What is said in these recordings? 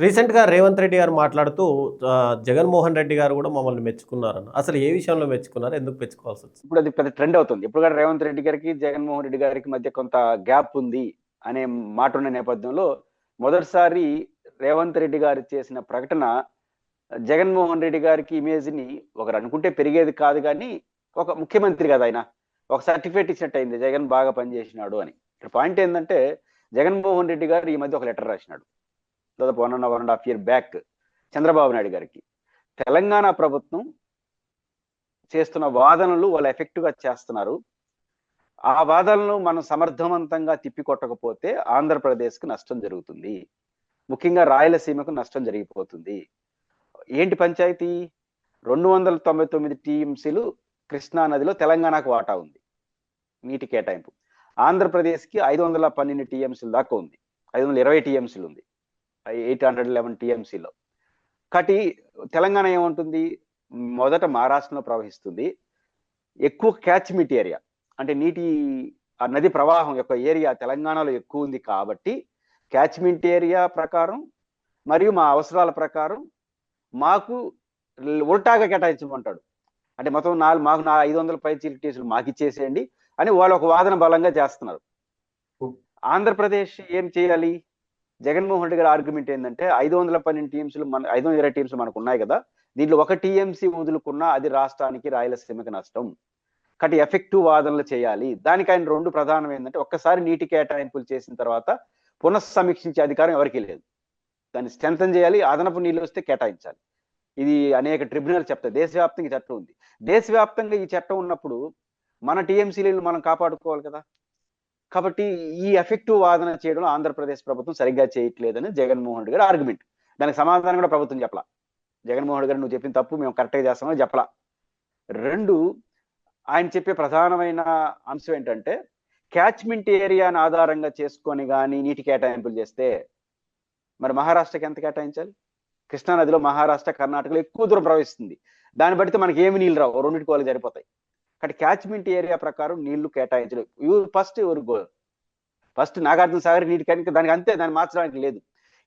రీసెంట్‌గా రేవంత్ రెడ్డి గారు మాట్లాడుతూ జగన్మోహన్ రెడ్డి గారు గూడా మమ్మల్ని మెచ్చుకున్నారని. అసలు ఏ విషయంలో మెచ్చుకున్నారు? ఎందుకు మెచ్చుకోవాల్సొచ్చింది? ఇప్పుడు అది పెద్ద ట్రెండ్ అవుతుంది. ఇప్పుడు కూడా రేవంత్ రెడ్డి గారికి, జగన్మోహన్ రెడ్డి గారికి మధ్య కొంత గ్యాప్ ఉంది అనే మాట ఉన్న నేపథ్యంలో మొదటిసారి రేవంత్ రెడ్డి గారు చేసిన ప్రకటన జగన్మోహన్ రెడ్డి గారికి ఇమేజ్‌ని ఒకరు అనుకుంటే పెరిగేది కాదు గానీ, ఒక ముఖ్యమంత్రి కదా ఆయన. ఒక సర్టిఫికేట్ ఇచ్చినట్టు అయింది. జగన్ బాగా పనిచేసినాడు అని. ఇక్కడ పాయింట్ ఏందంటే జగన్మోహన్ రెడ్డి గారు ఈ మధ్య ఒక లెటర్ రాసినాడు. దాదాపు 1.5 ఇయర్ బ్యాక్ చంద్రబాబు నాయుడు గారికి. తెలంగాణ ప్రభుత్వం చేస్తున్న వాదనలు వాళ్ళు ఎఫెక్టివ్‌గా చేస్తున్నారు. ఆ వాదనలు మనం సమర్థవంతంగా తిప్పికొట్టకపోతే ఆంధ్రప్రదేశ్‌కి నష్టం జరుగుతుంది. ముఖ్యంగా రాయలసీమకు నష్టం జరిగిపోతుంది. ఏంటి పంచాయతీ? 299 టీఎంసీలు కృష్ణా నదిలో తెలంగాణకు వాటా ఉంది. నీటి కేటాయింపు. ఆంధ్రప్రదేశ్‌కి 512 టీఎంసీల దాకా ఉంది. 520 టీఎంసీలు ఉంది. 811 టీఎంసీలో. కాబట్టి తెలంగాణ ఏముంటుంది? మొదట మహారాష్ట్రలో ప్రవహిస్తుంది. ఎక్కువ క్యాచ్‌మెంట్ ఏరియా అంటే ఆ నది ప్రవాహం యొక్క ఏరియా తెలంగాణలో ఎక్కువ ఉంది కాబట్టి క్యాచ్‌మెంట్ ఏరియా ప్రకారం మరియు మా అవసరాల ప్రకారం మాకు ఉల్టాగా కేటాయించమంటాడు. అంటే మొత్తం మాకు 500 పైచీల టీసులు మాకు ఇచ్చేసేయండి అని వాళ్ళు ఒక వాదన బలంగా చేస్తున్నారు. ఆంధ్రప్రదేశ్ ఏం చేయాలి? జగన్మోహన్ రెడ్డి గారి ఆర్గ్యుమెంట్ ఏంటంటే 512 టీఎంసీలు 520 టీఎంసీలు మనకు ఉన్నాయి కదా, దీంట్లో ఒక టీఎంసీ వదులుకున్నా అది రాష్ట్రానికి రాయలసీమకి నష్టం. కాబట్టి ఎఫెక్టివ్ వాదనలు చేయాలి. దానికి ఆయన రెండు ప్రధానం ఏంటంటే ఒక్కసారి నీటి కేటాయింపులు చేసిన తర్వాత పునఃసమీక్షించే అధికారం ఎవరికీ లేదు. దాన్ని స్ట్రెంథన్ చేయాలి, అదనపు నీళ్ళు వస్తే కేటాయించాలి. ఇది అనేక ట్రిబ్యునల్ చెప్తాయి. దేశవ్యాప్తంగా చట్టం ఉంది. దేశవ్యాప్తంగా ఈ చట్టం ఉన్నప్పుడు మన టీఎంసీలను మనం కాపాడుకోవాలి కదా. కాబట్టి ఈ ఎఫెక్టివ్ వాదన చేయడంలో ఆంధ్రప్రదేశ్ ప్రభుత్వం సరిగ్గా చేయట్లేదని జగన్మోహన్ రెడ్డి గారి ఆర్గ్యుమెంట్. దానికి సమాధానం కూడా ప్రభుత్వం చెప్పలా. జగన్మోహన్ రెడ్డి గారు నువ్వు చెప్పిన తప్పు మేము కరెక్ట్గా చేస్తామని చెప్పలా. రెండు, ఆయన చెప్పే ప్రధానమైన అంశం ఏంటంటే క్యాచ్మెంట్ ఏరియాను ఆధారంగా చేసుకొని కానీ నీటి కేటాయింపులు చేస్తే మరి మహారాష్ట్రకి ఎంత కేటాయించాలి? కృష్ణానదిలో మహారాష్ట్ర, కర్ణాటకలో ఎక్కువ దూరం ప్రవహిస్తుంది. దాన్ని బట్టి మనకి ఏమి నీళ్ళు రావు, రెండింటికి వాళ్ళు సరిపోతాయి. కాబట్టి క్యాచ్మెంట్ ఏరియా ప్రకారం నీళ్లు కేటాయించలేదు. ఫస్ట్ నాగార్జున సాగర్ నీటి కనుక దానికి అంతే, దాన్ని మార్చడానికి లేదు.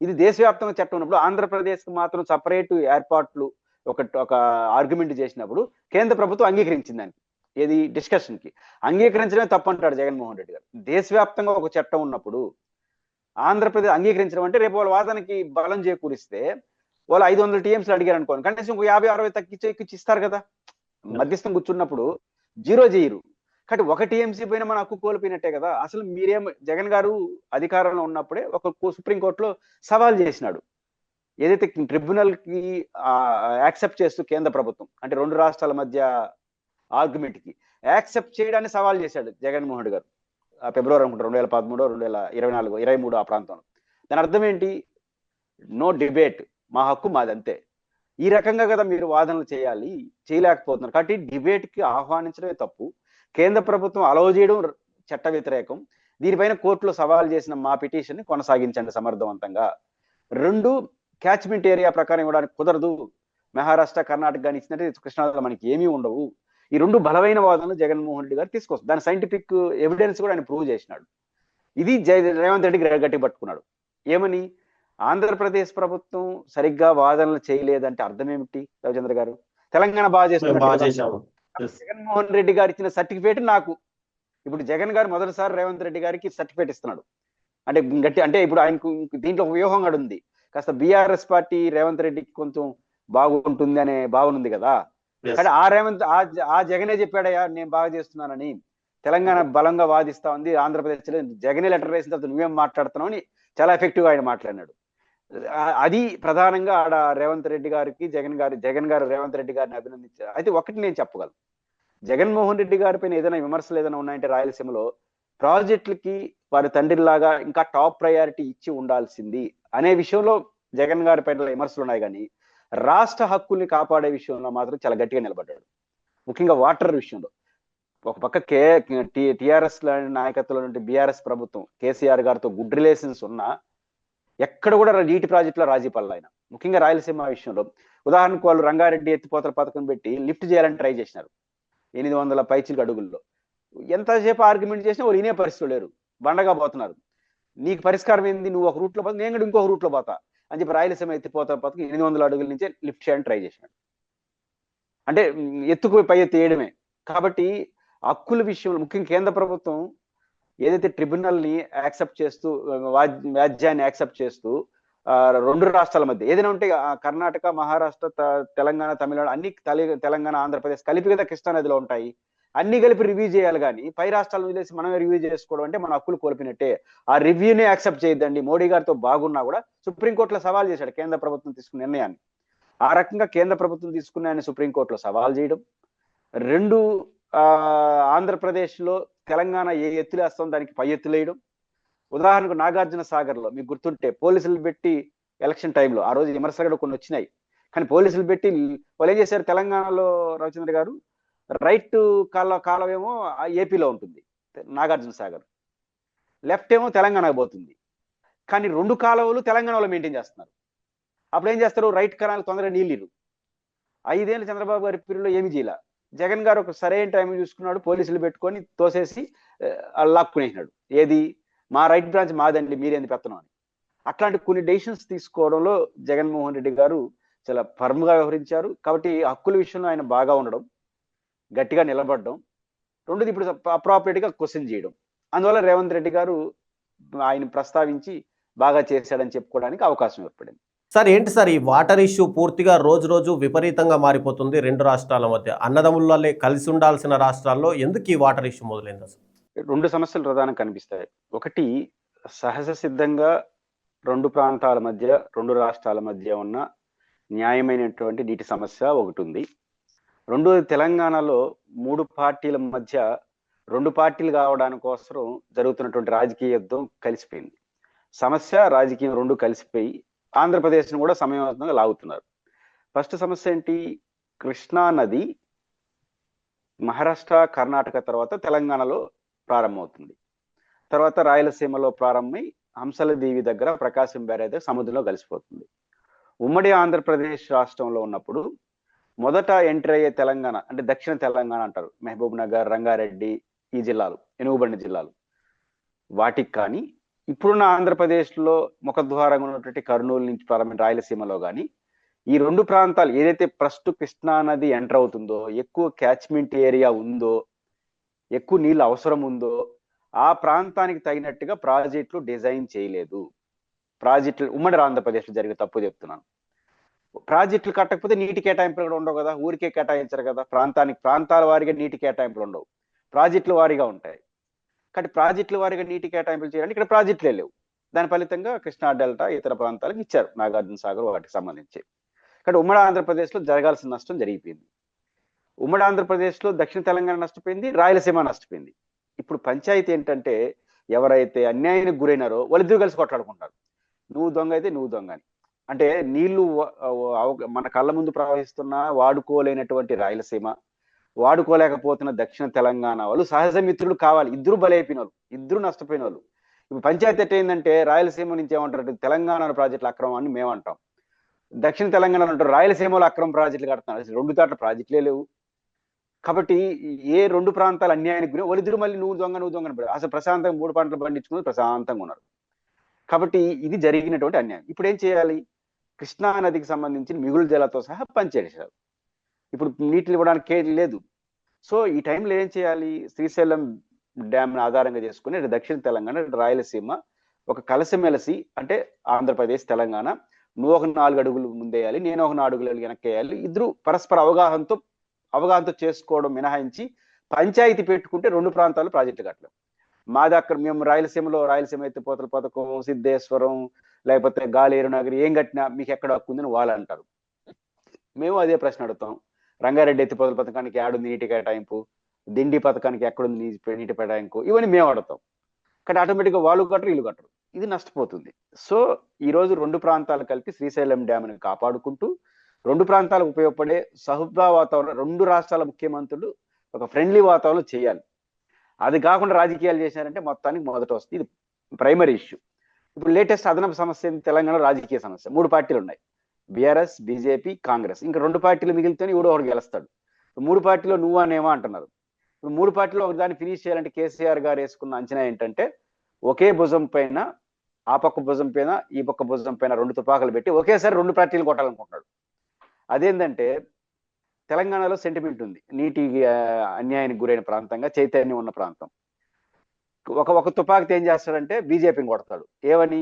ఇది దేశవ్యాప్తంగా చట్టం ఉన్నప్పుడు ఆంధ్రప్రదేశ్కి మాత్రం సపరేట్ ఏర్పాట్లు ఒక ఆర్గ్యుమెంట్ చేసినప్పుడు కేంద్ర ప్రభుత్వం అంగీకరించింది దానికి. ఏది డిస్కషన్కి అంగీకరించడమే తప్పు అంటాడు జగన్మోహన్ రెడ్డి గారు. దేశవ్యాప్తంగా ఒక చట్టం ఉన్నప్పుడు ఆంధ్రప్రదేశ్ అంగీకరించడం అంటే రేపు వాళ్ళ వాదనకి బలం చేకూరిస్తే వాళ్ళు 500 టీఎంసీలు అడిగారు అనుకోండి, కనీసం ఇంకో 50-60 తగ్గించి ఇస్తారు కదా. మధ్యస్థం కూర్చున్నప్పుడు జీరో చేయరు. కాబట్టి ఒక టీఎంసీ పైన మన హక్కు కోల్పోయినట్టే కదా. అసలు జగన్ గారు అధికారంలో ఉన్నప్పుడే ఒక సుప్రీంకోర్టులో సవాల్ చేసినాడు. ఏదైతే ట్రిబ్యునల్ కి యాక్సెప్ట్ చేస్తూ కేంద్ర ప్రభుత్వం అంటే రెండు రాష్ట్రాల మధ్య ఆర్గ్యుమెంట్ కి యాక్సెప్ట్ చేయడాన్ని సవాల్ చేశాడు జగన్మోహన్ రెడ్డి గారు. ఫిబ్రవరి అనుకుంటారు 2013, 2024, 23 ఆ ప్రాంతంలో. దాని అర్థం ఏంటి? నో డిబేట్, మా హక్కు మాదంతే. ఈ రకంగా కదా మీరు వాదనలు చేయాలి, చేయలేకపోతున్నారు. కాబట్టి డిబేట్కి ఆహ్వానించడమే తప్పు. కేంద్ర ప్రభుత్వం అలౌ చేయడం చట్ట వ్యతిరేకం. దీనిపైన కోర్టులో సవాల్ చేసిన మా పిటిషన్ని కొనసాగించండి సమర్థవంతంగా. రెండు, క్యాచ్మెంట్ ఏరియా ప్రకారం ఇవ్వడానికి కుదరదు. మహారాష్ట్ర, కర్ణాటక కానీ ఇచ్చినట్టు కృష్ణాలో మనకి ఏమీ ఉండవు. ఈ రెండు బలమైన వాదనలు జగన్మోహన్ రెడ్డి గారు తీసుకొస్తారు. దాని సైంటిఫిక్ ఎవిడెన్స్ కూడా ఆయన ప్రూవ్ చేసినాడు. ఇది రేవంత్ రెడ్డికి గట్టి పట్టుకున్నాడు. ఏమని? ఆంధ్రప్రదేశ్ ప్రభుత్వం సరిగ్గా వాదనలు చేయలేదంటే అర్థం ఏమిటి రవిచంద్ర గారు? తెలంగాణ బాగా చేస్తున్నారు. జగన్మోహన్ రెడ్డి గారు ఇచ్చిన సర్టిఫికేట్ నాకు ఇప్పుడు జగన్ గారు మొదటిసారి రేవంత్ రెడ్డి గారికి సర్టిఫికేట్ ఇస్తున్నాడు. అంటే ఇప్పుడు ఆయనకు దీంట్లో ఒక వ్యూహం కూడా ఉంది. కాస్త బీఆర్ఎస్ పార్టీ రేవంత్ రెడ్డికి కొంచెం బాగుంటుంది అనే భావన ఉంది కదా. కానీ ఆ జగనే చెప్పాడయ్యా నేను బాగా చేస్తున్నానని. తెలంగాణ బలంగా వాదిస్తా ఉంది, ఆంధ్రప్రదేశ్లో జగనే లెటర్ వేసిన తర్వాత నువ్వేం మాట్లాడుతున్నావు అని చాలా ఎఫెక్టివ్గా ఆయన మాట్లాడినాడు. అది ప్రధానంగా ఆడ రేవంత్ రెడ్డి గారికి జగన్ గారు రేవంత్ రెడ్డి గారిని అభినందించారు. అయితే ఒకటి నేను చెప్పగలను, జగన్మోహన్ రెడ్డి గారి పైన ఏదైనా విమర్శలు ఏదైనా ఉన్నాయంటే రాయలసీమలో ప్రాజెక్టులకి వారి తండ్రిలాగా ఇంకా టాప్ ప్రయారిటీ ఇచ్చి ఉండాల్సింది అనే విషయంలో జగన్ గారి పైన విమర్శలు ఉన్నాయి. కానీ రాష్ట్ర హక్కుల్ని కాపాడే విషయంలో మాత్రం చాలా గట్టిగా నిలబడ్డాడు. ముఖ్యంగా వాటర్ విషయంలో ఒక పక్క టిఆర్ఎస్ నాయకత్వంలో నుండి బీఆర్ఎస్ ప్రభుత్వం కేసీఆర్ గారితో గుడ్ రిలేషన్స్ ఉన్నా ఎక్కడ కూడా నీటి ప్రాజెక్టులో రాజీ పడలే ఆయన. ముఖ్యంగా రాయలసీమ విషయంలో ఉదాహరణకు వాళ్ళు రంగారెడ్డి ఎత్తిపోతల పథకం పెట్టి లిఫ్ట్ చేయాలని ట్రై చేసినారు 800 పైచిలకు అడుగుల్లో. ఎంతసేపు ఆర్గ్యుమెంట్ చేసినా వాళ్ళు వినే పరిస్థితులు లేరు, బండగా పోతున్నారు. నీకు పరిష్కారం ఏంది? నువ్వు ఒక రూట్లో పోతా, నేను కూడా ఇంకొక రూట్లో పోతా. అని చెప్పి రాయలసీమ ఎత్తిపోతల పథకం 800 అడుగుల నుంచే లిఫ్ట్ చేయడానికి ట్రై చేసినాడు. అంటే ఎత్తుకు పై ఎత్తి వేయడమే. కాబట్టి హక్కుల విషయంలో ముఖ్యంగా కేంద్ర ప్రభుత్వం ఏదైతే ట్రిబ్యునల్ని యాక్సెప్ట్ చేస్తూ వ్యాజ్యాన్ని యాక్సెప్ట్ చేస్తూ 2 రాష్ట్రాల మధ్య ఏదైనా ఉంటే కర్ణాటక, మహారాష్ట్ర, తెలంగాణ, తమిళనాడు అన్ని తెలంగాణ, ఆంధ్రప్రదేశ్ కలిపి కదా కృష్ణానదిలో ఉంటాయి. అన్ని కలిపి రివ్యూ చేయాలి కానీ పై రాష్ట్రాలను వదిలేసి మనమే రివ్యూ చేసుకోవడం అంటే మన హక్కులు కోల్పోయినట్టే. ఆ రివ్యూనే యాక్సెప్ట్ చేయొద్దండి. మోడీ గారితో బాగున్నా కూడా సుప్రీంకోర్టులో సవాల్ చేశాడు కేంద్ర ప్రభుత్వం తీసుకున్న నిర్ణయాన్ని. ఆ రకంగా కేంద్ర ప్రభుత్వం తీసుకున్న ఆయన సుప్రీంకోర్టులో సవాల్ చేయడం, 2 ఆంధ్రప్రదేశ్లో తెలంగాణ ఏ ఎత్తులు వేస్తాం దానికి పై ఎత్తులు వేయడం. ఉదాహరణకు నాగార్జున సాగర్లో మీకు గుర్తుంటే పోలీసులు పెట్టి ఎలక్షన్ టైంలో ఆ రోజు విమర్శలు కూడా కొన్ని వచ్చినాయి. కానీ పోలీసులు పెట్టి వాళ్ళు ఏం చేశారు, తెలంగాణలో రవిచంద్ర గారు రైట్ కాలవేమో ఏపీలో ఉంటుంది నాగార్జున సాగర్, లెఫ్ట్ ఏమో తెలంగాణకు పోతుంది. కానీ 2 కాలువలు తెలంగాణలో మెయింటైన్ చేస్తున్నారు. అప్పుడు ఏం చేస్తారు, రైట్ కెనాల్ తొందరగా నీళ్ళు. 5 ఏళ్ళు చంద్రబాబు గారి పీరియడ్లో ఏమి చేయాల. జగన్ గారు ఒక సరైన టైం చూసుకున్నాడు, పోలీసులు పెట్టుకొని తోసేసి లాక్కునేసినాడు. ఏది, మా రైట్ బ్రాంచ్ మాదండి, మీరేంది పెత్తనం అని. అట్లాంటి కొన్ని డెసిషన్స్ తీసుకోవడంలో జగన్మోహన్ రెడ్డి గారు చాలా ఫర్మ్గా వ్యవహరించారు. కాబట్టి హక్కుల విషయంలో ఆయన బాగా ఉండడం, గట్టిగా నిలబడడం. రెండోది ఇప్పుడు అప్రాపరేట్గా క్వశ్చన్ చేయడం. అందువల్ల రేవంత్ రెడ్డి గారు ఆయన ప్రస్తావించి బాగా చేశాడని చెప్పుకోవడానికి అవకాశం ఏర్పడింది. సార్ ఏంటి సార్ ఈ వాటర్ ఇష్యూ పూర్తిగా రోజు రోజు విపరీతంగా మారిపోతుంది 2 రాష్ట్రాల మధ్య. అన్నదమ్ములలో కలిసి ఉండాల్సిన రాష్ట్రాల్లో ఎందుకు ఈ వాటర్ ఇష్యూ మొదలైంది అసలు? 2 సమస్యలు ప్రధానంగా కనిపిస్తాయి. ఒకటి, సహజ సిద్ధంగా 2 ప్రాంతాల మధ్య 2 రాష్ట్రాల మధ్య ఉన్న న్యాయమైనటువంటి నీటి సమస్య ఒకటి ఉంది. రెండోది, తెలంగాణలో 3 పార్టీల మధ్య 2 పార్టీలు కావడానికి కోసం జరుగుతున్నటువంటి రాజకీయ యుద్ధం కలిసిపోయింది. సమస్య రాజకీయం 2 కలిసిపోయి ఆంధ్రప్రదేశ్ను కూడా సమయవంతంగా లాగుతున్నారు. ఫస్ట్ సమస్య ఏంటి, కృష్ణా నది మహారాష్ట్ర, కర్ణాటక తర్వాత తెలంగాణలో ప్రారంభమవుతుంది. తర్వాత రాయలసీమలో ప్రారంభమై హంసలదీవి దగ్గర ప్రకాశం బ్యారేజ్ సముద్రంలో కలిసిపోతుంది. ఉమ్మడి ఆంధ్రప్రదేశ్ రాష్ట్రంలో ఉన్నప్పుడు మొదట ఎంట్రీ అయ్యే తెలంగాణ అంటే దక్షిణ తెలంగాణ అంటారు, మహబూబ్ నగర్, రంగారెడ్డి, ఈ జిల్లాలు, ఎనుగుబండి జిల్లాలు, వాటికి కానీ ఇప్పుడున్న ఆంధ్రప్రదేశ్లో ముఖద్వారంగా ఉన్నటువంటి కర్నూలు నుంచి ప్రారంభమైన రాయలసీమలో కానీ ఈ 2 ప్రాంతాలు ఏదైతే ఫస్ట్ కృష్ణా నది ఎంటర్ అవుతుందో, ఎక్కువ క్యాచ్మెంట్ ఏరియా ఉందో, ఎక్కువ నీళ్ళు అవసరం ఉందో ఆ ప్రాంతానికి తగినట్టుగా ప్రాజెక్టులు డిజైన్ చేయలేదు. ప్రాజెక్టులు ఉమ్మడి ఆంధ్రప్రదేశ్లో జరిగే తప్పు చెప్తున్నాను. ప్రాజెక్టులు కట్టకపోతే నీటి కేటాయింపులు కూడా ఉండవు కదా, ఊరికే కేటాయించరు కదా. ప్రాంతాల వారీగా నీటి కేటాయింపులు ఉండవు, ప్రాజెక్టుల వారీగా ఉంటాయి. కాబట్టి ప్రాజెక్టుల వారీగా నీటి కేటాయింపులు చేయాలంటే ఇక్కడ ప్రాజెక్టులే లేవు. దాని ఫలితంగా కృష్ణా డెల్టా ఇతర ప్రాంతాలకు ఇచ్చారు, నాగార్జున సాగర్ వాటికి సంబంధించి. కాబట్టి ఉమ్మడి ఆంధ్రప్రదేశ్లో జరగాల్సిన నష్టం జరిగిపోయింది. ఉమ్మడి ఆంధ్రప్రదేశ్లో దక్షిణ తెలంగాణ నష్టపోయింది, రాయలసీమ నష్టపోయింది. ఇప్పుడు పంచాయతీ ఏంటంటే ఎవరైతే అన్యాయానికి గురైనారో వాళ్ళిద్దరూ కలిసి కొట్లాడుకుంటారు. నువ్వు దొంగ అయితే నువ్వు దొంగ అని. అంటే నీళ్లు మన కళ్ళ ముందు ప్రవహిస్తున్న వాడుకోలేనటువంటి రాయలసీమ, వాడుకోలేకపోతున్న దక్షిణ తెలంగాణ వాళ్ళు సహజ మిత్రులు కావాలి. ఇద్దరు బలైపోయిన వాళ్ళు, ఇద్దరు నష్టపోయిన వాళ్ళు. ఇప్పుడు పంచాయతీ ఎట్ట ఏంటంటే రాయలసీమ నుంచి ఏమంటారు, తెలంగాణ ప్రాజెక్టుల అక్రమం అని మేము అంటాం, దక్షిణ తెలంగాణ అంటారు రాయలసీమలో అక్రమ ప్రాజెక్టులు కడుతున్నారు. అసలు 2 చోట్ల ప్రాజెక్టులే లేవు. కాబట్టి ఏ 2 ప్రాంతాలు అన్యాయానికి గురి వాళ్ళిద్దరు మళ్ళీ నువ్వు దొంగ అసలు ప్రశాంతంగా 3 పంటలు పండించుకుని ప్రశాంతంగా ఉన్నారు. కాబట్టి ఇది జరిగినటువంటి అన్యాయం. ఇప్పుడు ఏం చేయాలి, కృష్ణా నదికి సంబంధించిన మిగులు జలాలతో సహా పనిచేశారు. ఇప్పుడు నీటిని ఇవ్వడానికి లేదు. సో ఈ టైంలో ఏం చేయాలి, శ్రీశైలం డ్యామ్ ఆధారంగా చేసుకుని దక్షిణ తెలంగాణ, రాయలసీమ ఒక కలిసిమెలిసి, అంటే ఆంధ్రప్రదేశ్, తెలంగాణ, నువ్వు ఒక 4 అడుగులు ముందేయాలి, నేను ఒక 4 అడుగులు వెనక్కేయాలి. ఇద్దరు పరస్పర అవగాహనతో చేసుకోవడం మినహాయించి పంచాయతీ పెట్టుకుంటే 2 ప్రాంతాలు ప్రాజెక్టు కట్టలేం. మాది అక్కడ మేము రాయలసీమ ఎత్తిపోతల పథకం, సిద్ధేశ్వరం, లేకపోతే గాలేరు నగరి ఏం కట్టినా మీకు ఎక్కడ హక్కు ఉందని వాళ్ళు అంటారు. మేము అదే ప్రశ్న అడుగుతాం, రంగారెడ్డి ఎత్తిపోతల పథకానికి ఏడుంది నీటి కేటాయింపు, దిండి పథకానికి ఎక్కడుంది నీటి కేటాయింపు, ఇవన్నీ మేము అడుగుతాం. కానీ ఆటోమేటిక్గా వాళ్ళు కట్టరు, వీళ్ళు కట్టరు. ఇది నష్టపోతుంది. సో ఈరోజు 2 ప్రాంతాలు కలిపి శ్రీశైలం డ్యామ్ని కాపాడుకుంటూ 2 ప్రాంతాలకు ఉపయోగపడే సహృద వాతావరణం 2 రాష్ట్రాల ముఖ్యమంత్రులు ఒక ఫ్రెండ్లీ వాతావరణం చేయాలి. అది కాకుండా రాజకీయాలు చేశారంటే మొత్తానికి మొదట వస్తుంది. ఇది ప్రైమరీ ఇష్యూ. ఇప్పుడు లేటెస్ట్ అదనపు సమస్య తెలంగాణ రాజకీయ సమస్య. 3 పార్టీలు ఉన్నాయి, బీఆర్ఎస్, బీజేపీ, కాంగ్రెస్. ఇంకా 2 పార్టీలు మిగిలితేనే ఎవడో ఒకటి గెలుస్తాడు. 3 పార్టీలో నువ్వు అనేమో అంటున్నారు. ఇప్పుడు 3 పార్టీలో ఒక దాన్ని ఫినిష్ చేయాలంటే కేసీఆర్ గారు వేసుకున్న అంచనా ఏంటంటే ఒకే భుజం పైన ఆ పక్క భుజం పైన ఈ పక్క భుజం పైన 2 తుపాకులు పెట్టి ఒకేసారి 2 పార్టీలు కొట్టాలనుకుంటున్నాడు. అదేంటంటే తెలంగాణలో సెంటిమెంట్ ఉంది. నీటి అన్యాయానికి గురైన ప్రాంతంగా చైతన్యం ఉన్న ప్రాంతం. ఒక తుపాకితో ఏం చేస్తాడంటే బీజేపీని కొడతాడు. ఏమని?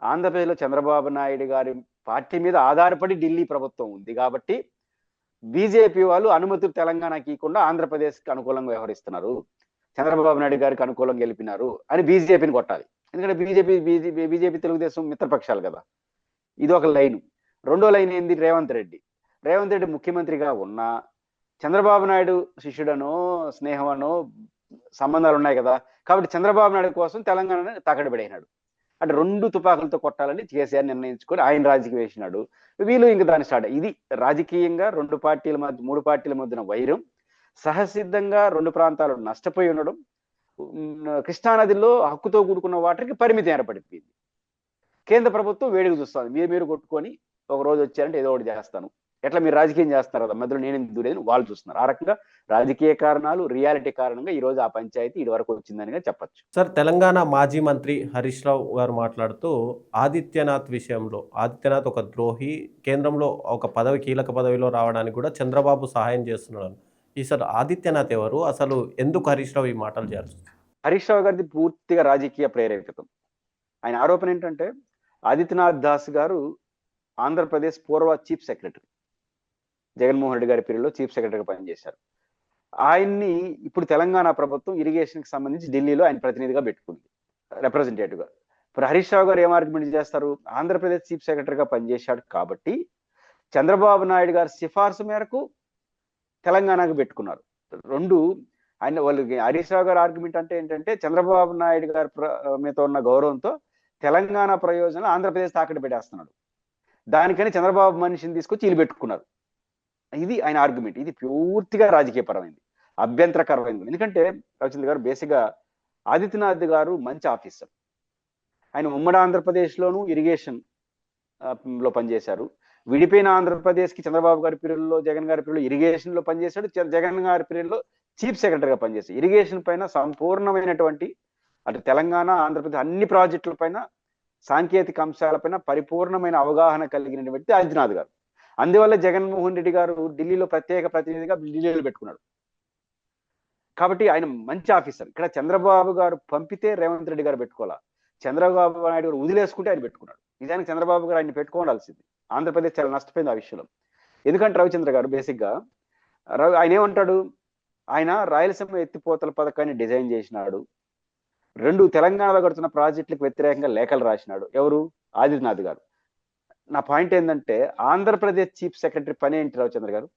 ఆంధ్రప్రదేశ్లో చంద్రబాబు నాయుడు గారి పార్టీ మీద ఆధారపడి ఢిల్లీ ప్రభుత్వం ఉంది కాబట్టి బీజేపీ వాళ్ళు అనుమతులు తెలంగాణకి ఇవ్వకుండా ఆంధ్రప్రదేశ్కి అనుకూలంగా వ్యవహరిస్తున్నారు, చంద్రబాబు నాయుడు గారికి అనుకూలంగా గెలిపినారు అని బీజేపీని కొట్టాలి. ఎందుకంటే బీజేపీ తెలుగుదేశం మిత్రపక్షాలు కదా. ఇది ఒక లైన్. రెండో లైన్ ఏంది? రేవంత్ రెడ్డి ముఖ్యమంత్రిగా ఉన్నా చంద్రబాబు నాయుడు శిష్యుడనో స్నేహమనో సంబంధాలు ఉన్నాయి కదా, కాబట్టి చంద్రబాబు నాయుడు కోసం తెలంగాణని తాకడి పడేసినాడు. అంటే 2 తుపాకులతో కొట్టాలని కేసీఆర్ నిర్ణయించుకొని ఆయన రాజకీయం వేసినాడు. వీళ్ళు ఇంక దాన్ని స్టార్ట్. ఇది రాజకీయంగా 2 పార్టీల మధ్య 3 పార్టీల మధ్యన వైరం, సహసిద్ధంగా 2 ప్రాంతాలు నష్టపోయి ఉండడం, కృష్ణానదిలో హక్కుతో కూడుకున్న వాటర్కి పరిమితి ఏర్పడిపోయింది. కేంద్ర ప్రభుత్వం వేడికి చూస్తుంది. మీరు కొట్టుకొని ఒక రోజు వచ్చారంటే ఏదో ఒకటి చేస్తాను, ఎట్లా మీరు రాజకీయం చేస్తారు కదా, మధ్యలో నేను దూరేది వాళ్ళు చూస్తున్నారు. ఆ రకంగా రాజకీయ కారణాలు, రియాలిటీ కారణంగా ఈ రోజు ఆ పంచాయతీ ఇది వరకు వచ్చిందని చెప్పచ్చు. సార్, తెలంగాణ మాజీ మంత్రి హరీష్ రావు గారు మాట్లాడుతూ ఆదిత్యనాథ్ విషయంలో, ఆదిత్యనాథ్ ఒక ద్రోహి, కేంద్రంలో ఒక పదవి, కీలక పదవిలో రావడానికి కూడా చంద్రబాబు సహాయం చేస్తున్నాడు. ఈసారి ఆదిత్యనాథ్ ఎవరు? అసలు ఎందుకు హరీష్ రావు ఈ మాటలు చేయాల్సి? హరీష్ రావు గారిది పూర్తిగా రాజకీయ ప్రేరేపితం. ఆయన ఆరోపణ ఏంటంటే ఆదిత్యనాథ్ దాస్ గారు ఆంధ్రప్రదేశ్ పూర్వ చీఫ్ సెక్రటరీ, జగన్మోహన్ రెడ్డి గారి పీరియడ్లో చీఫ్ సెక్రటరీగా పనిచేశారు. ఆయన్ని ఇప్పుడు తెలంగాణ ప్రభుత్వం ఇరిగేషన్కి సంబంధించి ఢిల్లీలో ఆయన ప్రతినిధిగా పెట్టుకుంది, రిప్రజెంటేటివ్గా. ఇప్పుడు హరీష్ రావు గారు ఏం ఆర్గ్యుమెంట్ చేస్తారు? ఆంధ్రప్రదేశ్ చీఫ్ సెక్రటరీగా పనిచేశాడు కాబట్టి చంద్రబాబు నాయుడు గారి సిఫార్సు మేరకు తెలంగాణకు పెట్టుకున్నారు. రెండు ఆయన వాళ్ళకి హరీష్ రావు గారి ఆర్గ్యుమెంట్ అంటే ఏంటంటే చంద్రబాబు నాయుడు గారి మీద ఉన్న గౌరవంతో తెలంగాణ ప్రయోజనాలు ఆంధ్రప్రదేశ్ తాకట్టు పెట్టేస్తున్నాడు, దానికని చంద్రబాబు మనిషిని తీసుకొచ్చి వీళ్ళు పెట్టుకున్నారు. ఇది ఆయన ఆర్గ్యుమెంట్. ఇది పూర్తిగా రాజకీయపరమైంది, అభ్యంతరకరమైంది. ఎందుకంటే రవిచంద్ర గారు బేసిక్గా ఆదిత్యనాథ్ గారు మంచి ఆఫీసర్. ఆయన ఉమ్మడి ఆంధ్రప్రదేశ్లోనూ ఇరిగేషన్ లో పనిచేశారు. విడిపోయిన ఆంధ్రప్రదేశ్కి చంద్రబాబు గారి పీరియడ్లో, జగన్ గారి పీరియడ్లో ఇరిగేషన్ లో పనిచేశాడు. జగన్ గారి పీరియడ్లో చీఫ్ సెక్రటరీగా పనిచేశాడు. ఇరిగేషన్ పైన సంపూర్ణమైనటువంటి, అంటే తెలంగాణ ఆంధ్రప్రదేశ్ అన్ని ప్రాజెక్టుల పైన, సాంకేతిక అంశాలపైన పరిపూర్ణమైన అవగాహన కలిగిన వ్యక్తి ఆదిత్యనాథ్ గారు. అందువల్ల జగన్మోహన్ రెడ్డి గారు ఢిల్లీలో ప్రత్యేక ప్రతినిధిగా ఢిల్లీలో పెట్టుకున్నాడు. కాబట్టి ఆయన మంచి ఆఫీసర్. ఇక్కడ చంద్రబాబు గారు పంపితే రేవంత్ రెడ్డి గారు పెట్టుకోవాలా, చంద్రబాబు నాయుడు గారు వదిలేసుకుంటే ఆయన పెట్టుకున్నాడు. నిజానికి చంద్రబాబు గారు ఆయన పెట్టుకోవాల్సింది. ఆంధ్రప్రదేశ్ చాలా నష్టపోయింది ఆ విషయంలో. ఎందుకంటే రవిచంద్ర గారు బేసిక్గా ఆయన ఏమంటాడు? ఆయన రాయలసీమ ఎత్తిపోతల పథకాన్ని డిజైన్ చేసినాడు, 2 తెలంగాణలో కడుతున్న ప్రాజెక్టులకు వ్యతిరేకంగా లేఖలు రాసినాడు. ఎవరు? ఆదిత్యనాథ్ గారు. నా పాయింట్ ఏంటంటే ఆంధ్రప్రదేశ్ చీఫ్ సెక్రటరీ పని ఏంటి రవిచంద్ర గారు?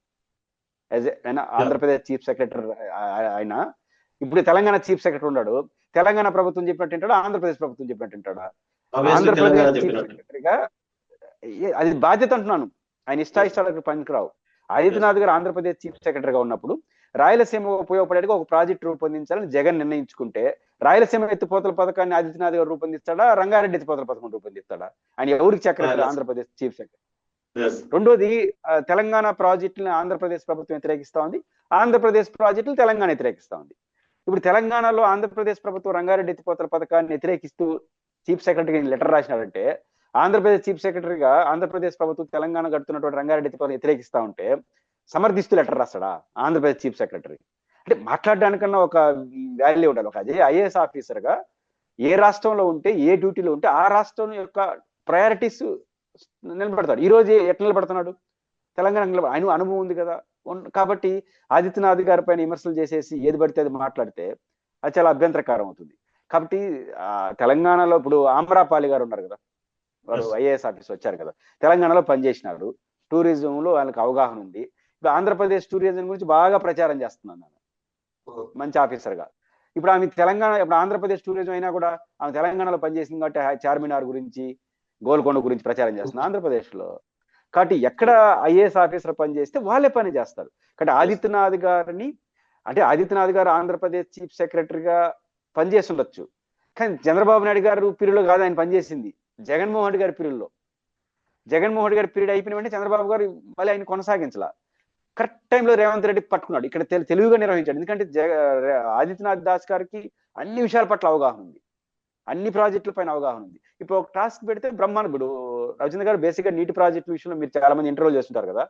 ఆయన ఆంధ్రప్రదేశ్ చీఫ్ సెక్రటరీ. ఆయన ఇప్పుడు తెలంగాణ చీఫ్ సెక్రటరీ ఉన్నాడు, తెలంగాణ ప్రభుత్వం చెప్పినట్టు వింటాడా, ఆంధ్రప్రదేశ్ ప్రభుత్వం చెప్పినట్టు వింటాడా? ఆంధ్రప్రదేశ్ చీఫ్ సెక్రటరీగా అది బాధ్యత అంటున్నాను. ఆయన ఇష్టాలకు పనికిరావు. ఆదిత్యనాథ్ గారు ఆంధ్రప్రదేశ్ చీఫ్ సెక్రటరీగా ఉన్నప్పుడు రాయలసీమ ఉపయోగపడేట్టుగా ఒక ప్రాజెక్ట్ రూపొందించాలని జగన్ నిర్ణయించుకుంటే రాయలసీమ ఎత్తిపోతల పథకాన్ని ఆదిత్యనాథ్ గారు రూపొందిస్తాడా, రంగారెడ్డి ఎత్తిపోతల పథకం రూపొందిస్తాడా? ఆయన ఎవరికి సెక్రటరీ? Andhra Pradesh chief secretary. రెండోది, తెలంగాణ ప్రాజెక్టులను ఆంధ్రప్రదేశ్ ప్రభుత్వం వ్యతిరేకిస్తా ఉంది, ఆంధ్రప్రదేశ్ ప్రాజెక్టులు తెలంగాణ వ్యతిరేకిస్తా ఉంది. ఇప్పుడు తెలంగాణలో ఆంధ్రప్రదేశ్ ప్రభుత్వం రంగారెడ్డి ఎత్తిపోతల పథకాన్ని వ్యతిరేకిస్తూ చీఫ్ సెక్రటరీకి లెటర్ రాసినాడంటే, ఆంధ్రప్రదేశ్ చీఫ్ సెక్రటరీగా ఆంధ్రప్రదేశ్ ప్రభుత్వం తెలంగాణ గడుతున్నటువంటి రంగారెడ్డి ఎత్తిపోతల వ్యతిరేకిస్తా ఉంటే సమర్థిస్తూ లెటర్ రాస్తాడా ఆంధ్రప్రదేశ్ చీఫ్ సెక్రటరీ? అంటే మాట్లాడడానికన్నా ఒక వాల్యూ ఉండాలి. ఒక ఐఏఎస్ ఆఫీసర్గా ఏ రాష్ట్రంలో ఉంటే, ఏ డ్యూటీలో ఉంటే ఆ రాష్ట్రం యొక్క ప్రయారిటీస్ నిలబడతాడు. ఈ రోజు ఎట్లా నిలబడుతున్నాడు? తెలంగాణ ఆయన అనుభవం ఉంది కదా. కాబట్టి ఆదిత్యనాథ్ గారి పైన విమర్శలు చేసేసి ఏది పడితే అది మాట్లాడితే అది చాలా అభ్యంతరకరం అవుతుంది. కాబట్టి తెలంగాణలో ఇప్పుడు ఆమ్రాపాలి గారు ఉన్నారు కదా, వారు ఐఏఎస్ ఆఫీసర్ వచ్చారు కదా, తెలంగాణలో పనిచేసినాడు, టూరిజంలో వాళ్ళకి అవగాహన ఉంది. ఇప్పుడు ఆంధ్రప్రదేశ్ టూరిజం గురించి బాగా ప్రచారం చేస్తున్నాను నేను, మంచి ఆఫీసర్గా. ఇప్పుడు ఆమె తెలంగాణ, ఇప్పుడు ఆంధ్రప్రదేశ్ టూరిజం అయినా కూడా ఆమె తెలంగాణలో పనిచేసింది కాబట్టి చార్మినార్ గురించి, గోల్కొండ గురించి ప్రచారం చేస్తుంది ఆంధ్రప్రదేశ్లో. కాబట్టి ఎక్కడ ఐఏఎస్ ఆఫీసర్ పనిచేస్తే వాళ్ళే పని చేస్తారు. కాబట్టి ఆదిత్యనాథ్ గారిని, అంటే ఆదిత్యనాథ్ గారు ఆంధ్రప్రదేశ్ చీఫ్ సెక్రటరీగా పనిచేసి ఉండొచ్చు, కానీ చంద్రబాబు నాయుడు గారు పీరియడ్లో కాదు ఆయన పనిచేసింది, జగన్మోహన్ రెడ్డి గారి పీరియడ్లో. జగన్మోహన్ రెడ్డి గారి పీరియడ్ అయిపోయిన వెంటనే చంద్రబాబు గారు మళ్ళీ ఆయన కొనసాగించాల. కరెక్ట్ టైంలో రేవంత్ రెడ్డి పట్టుకున్నాడు. ఇక్కడ తెలివిగా నిర్వహించాడు. ఎందుకంటే ఆదిత్యనాథ్ దాస్ గారికి అన్ని విషయాల పట్ల అవగాహన ఉంది. అన్ని ప్రాజెక్టుల పైన అవగాహన ఉంది. ఇప్పుడు ఒక టాస్క్ పెడితే బ్రహ్మాండు. రవిచంద్ర గారు బేసిక్ గా నీటి ప్రాజెక్టు విషయంలో మీరు చాలా మంది ఇంటర్వ్యూ చేస్తుంటారు కదా,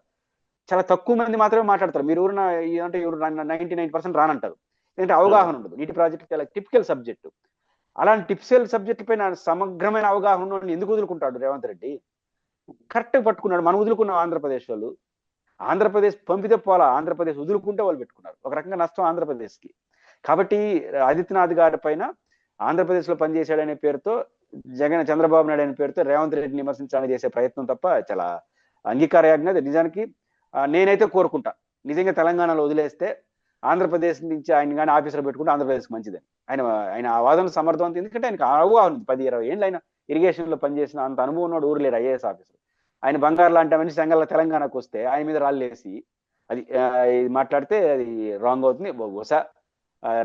చాలా తక్కువ మంది మాత్రమే మాట్లాడతారు. మీరు ఊరిన అంటే ఎవరు 99% రానంటారు. ఎందుకంటే అవగాహన ఉండదు. నీటి ప్రాజెక్టు చాలా టిపికల్ సబ్జెక్టు. అలాంటి టిపికల్ సబ్జెక్టు పైన సమగ్రమైన అవగాహన ఉన్నవాడిని ఎందుకు వదులుకుంటాడు రేవంత్ రెడ్డి? కరెక్ట్ పట్టుకున్నాడు. మనం వదులుకున్నాం ఆంధ్రప్రదేశ్ వాళ్ళు. ఆంధ్రప్రదేశ్ పంపితే పోలా, ఆంధ్రప్రదేశ్ వదులుకుంటే వాళ్ళు పెట్టుకున్నారు. ఒక రకంగా నష్టం ఆంధ్రప్రదేశ్కి. కాబట్టి ఆదిత్యనాథ్ గారి పైన ఆంధ్రప్రదేశ్ లో పనిచేశాడనే పేరుతో చంద్రబాబు నాయుడు అనే పేరుతో రేవంత్ రెడ్డిని విమర్శించాలని చేసే ప్రయత్నం తప్ప చాలా అంగీకారయాజ్ఞ. నిజానికి నేనైతే కోరుకుంటా, నిజంగా తెలంగాణలో వదిలేస్తే ఆంధ్రప్రదేశ్ నుంచి ఆయన కానీ ఆఫీసర్ పెట్టుకుంటే ఆంధ్రప్రదేశ్కి మంచిదని. ఆయన ఆయన ఆ వాదన సమర్థవంతం. ఎందుకంటే ఆయనకు అవగాహన ఉంది. 10-20 ఏళ్ళు ఆయన ఇరిగేషన్ లో పనిచేసిన అంత అనుభవం ఉన్నాడు. ఊరు లేడు ఐఏఎస్ ఆఫీసర్. ఆయన బంగారు లాంటి మనిషి సంఘాల తెలంగాణకు వస్తే ఆయన మీద రాళ్ళేసి అది ఇది మాట్లాడితే అది రాంగ్ అవుతుంది. బహుశా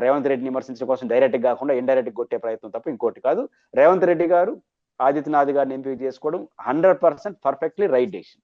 రేవంత్ రెడ్డిని విమర్శించడం కోసం డైరెక్ట్ కాకుండా ఇండైరెక్ట్ కొట్టే ప్రయత్నం తప్ప ఇంకోటి కాదు. రేవంత్ రెడ్డి గారు ఆదిత్యనాథ్ గారిని ఎంపిక చేసుకోవడం 100% పర్ఫెక్ట్లీ రైట్ డెసిషన్.